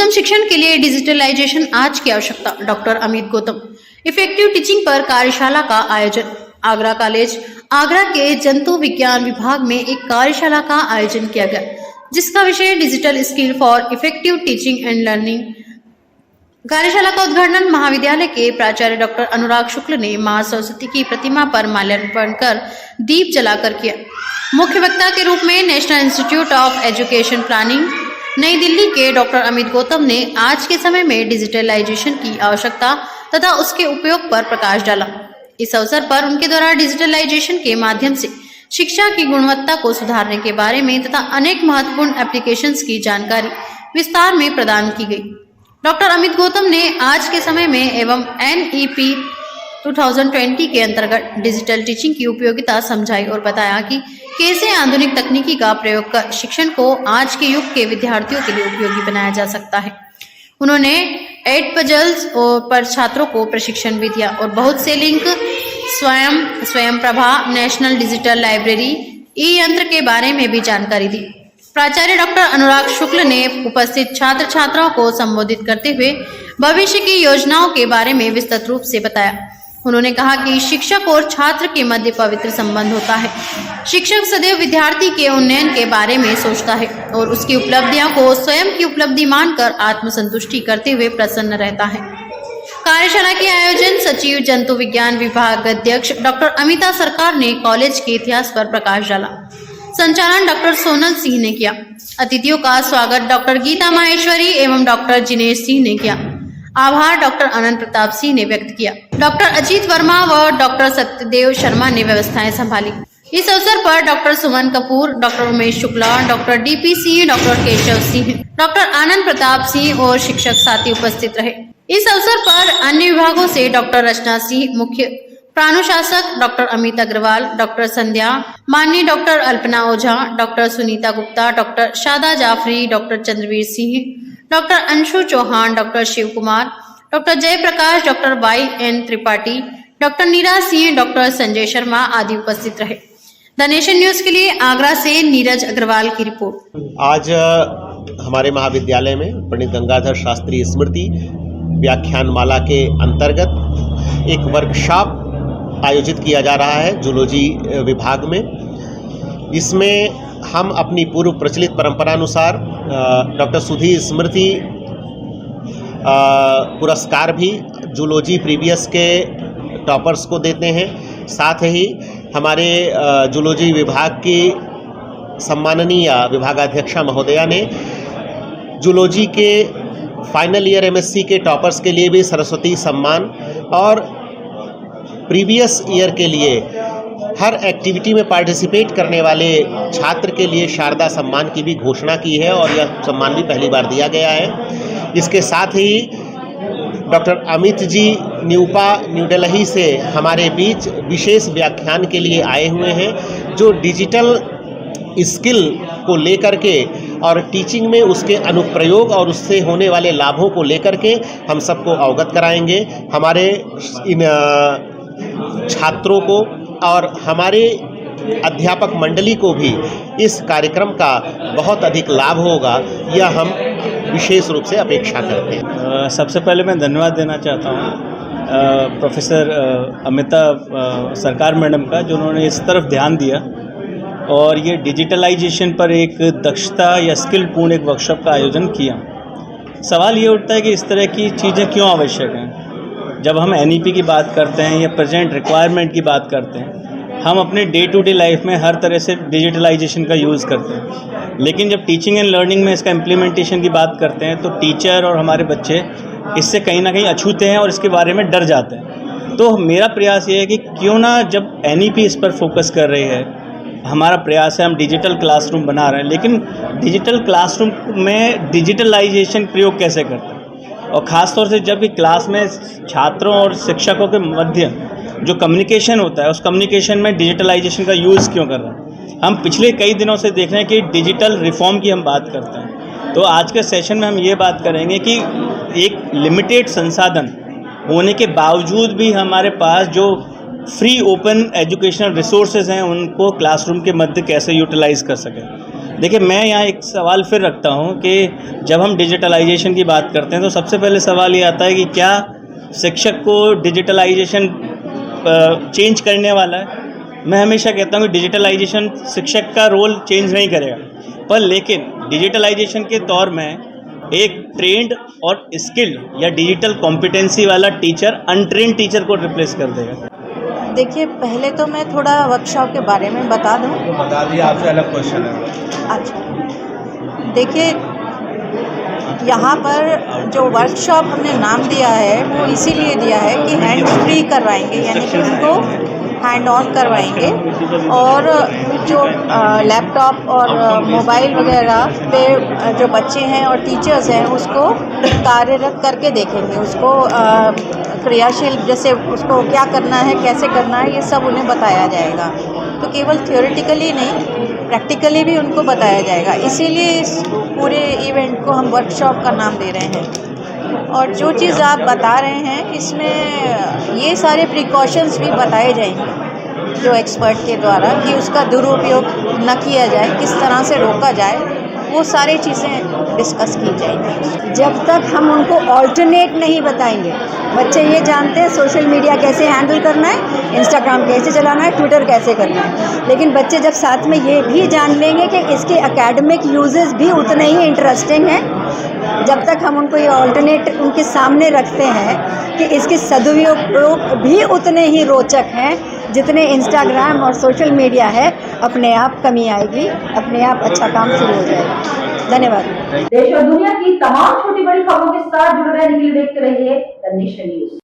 उत्तम शिक्षण के लिए डिजिटलाइजेशन आज की आवश्यकता, doctor Amit Gautam. Effective teaching पर कार्यशाला का आयोजन, आगरा कॉलेज आगरा के जंतु विज्ञान विभाग में एक कार्यशाला का आयोजन किया गया, जिसका विषय digital skill for effective teaching and learning. कार्यशाला का उद्घाटन महाविद्यालय के प्राचार्य डॉक्टर अनुराग शुक्ल ने मां सरस्वती की प्रतिमा पर माल्यार्पण कर दीप जलाकर किया। मुख्य वक्ता के रूप में national institute of education planning नई दिल्ली के डॉक्टर अमित गौतम ने आज के समय में डिजिटलाइजेशन की आवश्यकता तथा उसके उपयोग पर प्रकाश डाला। इस अवसर पर उनके द्वारा डिजिटलाइजेशन के माध्यम से शिक्षा की गुणवत्ता को सुधारने के बारे में तथा अनेक महत्वपूर्ण एप्लीकेशंस की जानकारी विस्तार में प्रदान की गई। डॉक्टर अमित गौतम ने आज के समय में एवं NEP 2020 के अंतर्गत डिजिटल टीचिंग की उपयोगिता समझाई और बताया कि कैसे आधुनिक तकनीकी का प्रयोग कर शिक्षण को आज के युग के विद्यार्थियों के लिए उपयोगी बनाया जा सकता है। उन्होंने 8 पजल्स पर छात्रों को प्रशिक्षण भी दिया और बहुत से लिंक, स्वयं प्रभा, नेशनल डिजिटल लाइब्रेरी, यंत्र के बारे में भी जानकारी दी। प्राचार्य डॉक्टर अनुराग शुक्ल ने उपस्थित छात्र छात्राओं को संबोधित करते हुए भविष्य की योजनाओं के बारे में विस्तृत रूप से बताया। उन्होंने कहा कि शिक्षक और छात्र के मध्य पवित्र संबंध होता है। शिक्षक सदैव विद्यार्थी के उन्नयन के बारे में सोचता है और उसकी उपलब्धियों को स्वयं की उपलब्धि मानकर आत्मसंतुष्टि करते हुए प्रसन्न रहता है। कार्यशाला के आयोजन सचिव जंतु विज्ञान विभाग अध्यक्ष डॉक्टर अमिता सरकार ने कॉलेज के इतिहास पर प्रकाश डाला। संचालन डॉक्टर सोनल सिंह ने किया। अतिथियों का स्वागत डॉक्टर गीता माहेश्वरी एवं डॉक्टर जिनेश सिंह ने किया। आभार डॉक्टर अनंत प्रताप सिंह ने व्यक्त किया। डॉक्टर अजीत वर्मा व डॉक्टर सत्यदेव शर्मा ने व्यवस्थाएं संभाली। इस अवसर पर doctor Suman Kapoor, doctor Umesh Shukla, doctor DP Singh, doctor Keshav Singh, doctor Anand Pratap Singh और शिक्षक साथी उपस्थित रहे। इस अवसर पर अन्य विभागों से डॉक्टर रचना सिंह, मुख्य प्राणुशासक डॉक्टर अमित अग्रवाल, डॉक्टर संध्या, माननीय doctor Alpana Ojha, doctor Sunita Gupta, doctor Shada Jafri, doctor Chandraveer Singh, doctor Anshu Chauhan, doctor Shiv Kumar, doctor Jaiprakash, doctor YN Tripathi, doctor Neera Singh, doctor Sanjay Sharma आदि उपस्थित रहे। द नेशन न्यूज के लिए आगरा से नीरज अग्रवाल की रिपोर्ट। आज हमारे महाविद्यालय में पंडित गंगाधर शास्त्री स्मृति व्याख्यानमाला के अंतर्गत एक वर्कशॉप आयोजित किया जा रहा है जूलॉजी विभाग में। इसमें हम अपनी पूर्व प्रचलित परंपरानुसार डॉक्टर सुधी स्मृति पुरस्कार भी जूलॉजी प्रीवियस के टॉपर्स को देते हैं। साथ ही हमारे जूलॉजी विभाग की सम्माननीय विभागाध्यक्षा महोदया ने जूलॉजी के फाइनल ईयर MSc के टॉपर्स के लिए भी सरस्वती सम्मान और प्रीवियस ईयर के लिए हर एक्टिविटी में पार्टिसिपेट करने वाले छात्र के लिए शारदा सम्मान की भी घोषणा की है और यह सम्मान भी पहली बार दिया गया है। इसके साथ ही डॉक्टर अमित जी न्यू दिल्ली से हमारे बीच विशेष व्याख्यान के लिए आए हुए हैं, जो डिजिटल स्किल को लेकर के और टीचिंग में उसके अनुप्रयोग और उससे होने वाले लाभों को लेकर के हम सबको अवगत कराएंगे। हमारे इन छात्रों को और हमारे अध्यापक मंडली को भी इस कार्यक्रम का बहुत अधिक लाभ होगा, यह हम विशेष रूप से अपेक्षा करते हैं। सबसे पहले मैं धन्यवाद देना चाहता हूँ प्रोफेसर अमिता सरकार मैडम का, जो उन्होंने इस तरफ ध्यान दिया और ये डिजिटलाइजेशन पर एक दक्षता या स्किलपूर्ण एक वर्कशॉप का आयोजन किया। सवाल ये उठता है कि इस तरह की चीज़ें क्यों आवश्यक हैं। जब हम NEP की बात करते हैं या प्रेजेंट रिक्वायरमेंट की बात करते हैं, हम अपने डे टू डे लाइफ में हर तरह से डिजिटलाइजेशन का यूज़ करते हैं, लेकिन जब टीचिंग एंड लर्निंग में इसका इम्प्लीमेंटेशन की बात करते हैं तो टीचर और हमारे बच्चे इससे कहीं ना कहीं अछूते हैं और इसके बारे में डर जाते हैं। तो मेरा प्रयास ये है कि क्यों ना जब NEP इस पर फोकस कर रही है, हमारा प्रयास है हम डिजिटल क्लासरूम बना रहे हैं, लेकिन डिजिटल क्लासरूम में डिजिटलाइजेशन प्रयोग कैसे करते हैं, और ख़ास तौर से जब क्लास में छात्रों और शिक्षकों के मध्य जो कम्युनिकेशन होता है, उस कम्युनिकेशन में डिजिटलाइजेशन का यूज़ क्यों कर रहे हैं। हम पिछले कई दिनों से देख रहे हैं कि डिजिटल रिफॉर्म की हम बात करते हैं, तो आज के सेशन में हम ये बात करेंगे कि एक लिमिटेड संसाधन होने के बावजूद भी हमारे पास जो फ्री ओपन एजुकेशनल रिसोर्सेज हैं उनको क्लासरूम के मध्य कैसे यूटिलाइज़ कर सकें। देखिए, मैं यहाँ एक सवाल फिर रखता हूँ कि जब हम डिजिटलाइजेशन की बात करते हैं तो सबसे पहले सवाल ये आता है कि क्या शिक्षक को डिजिटलाइजेशन चेंज करने वाला है। मैं हमेशा कहता हूँ कि डिजिटलाइजेशन शिक्षक का रोल चेंज नहीं करेगा, पर लेकिन डिजिटलाइजेशन के दौर में एक ट्रेंड और स्किल्ड या डिजिटल कॉम्पिटेंसी वाला टीचर अनट्रेंड टीचर को रिप्लेस कर देगा। देखिए, पहले तो मैं थोड़ा वर्कशॉप के बारे में बता दूं। तो बता दिए, आपसे अलग क्वेश्चन है। अच्छा, देखिए, यहाँ पर जो वर्कशॉप हमने नाम दिया है वो इसीलिए दिया है कि हैंड फ्री करवाएंगे, यानी कि उनको हैंड ऑन करवाएंगे और जो लैपटॉप और मोबाइल वगैरह पे जो बच्चे हैं और टीचर्स हैं उसको कार्यरत करके देखेंगे, उसको क्रियाशील, जैसे उसको क्या करना है, कैसे करना है, ये सब उन्हें बताया जाएगा। तो केवल थियोरेटिकली नहीं, प्रैक्टिकली भी उनको बताया जाएगा। इसीलिए इस पूरे इवेंट को हम वर्कशॉप का नाम दे रहे हैं। और जो चीज़ आप बता रहे हैं इसमें ये सारे प्रिकॉशंस भी बताए जाएंगे जो एक्सपर्ट के द्वारा, कि उसका दुरुपयोग न किया जाए, किस तरह से रोका जाए, वो सारी चीज़ें डिस्कस की जाएंगी। जब तक हम उनको ऑल्टरनेट नहीं बताएंगे, बच्चे ये जानते हैं सोशल मीडिया कैसे हैंडल करना है, इंस्टाग्राम कैसे चलाना है, ट्विटर कैसे करना है, लेकिन बच्चे जब साथ में ये भी जान लेंगे कि इसके एकेडमिक यूजेस भी उतने ही इंटरेस्टिंग हैं, जब तक हम उनको ये ऑल्टरनेट उनके सामने रखते हैं कि इसके सदुपयोग भी उतने ही रोचक हैं जितने इंस्टाग्राम और सोशल मीडिया है, अपने आप कमी आएगी, अपने आप अच्छा काम शुरू हो जाएगा। धन्यवाद। देश और दुनिया की तमाम छोटी बड़ी खबरों के साथ जुड़े रहने के लिए देखते रहिए द नेशन न्यूज।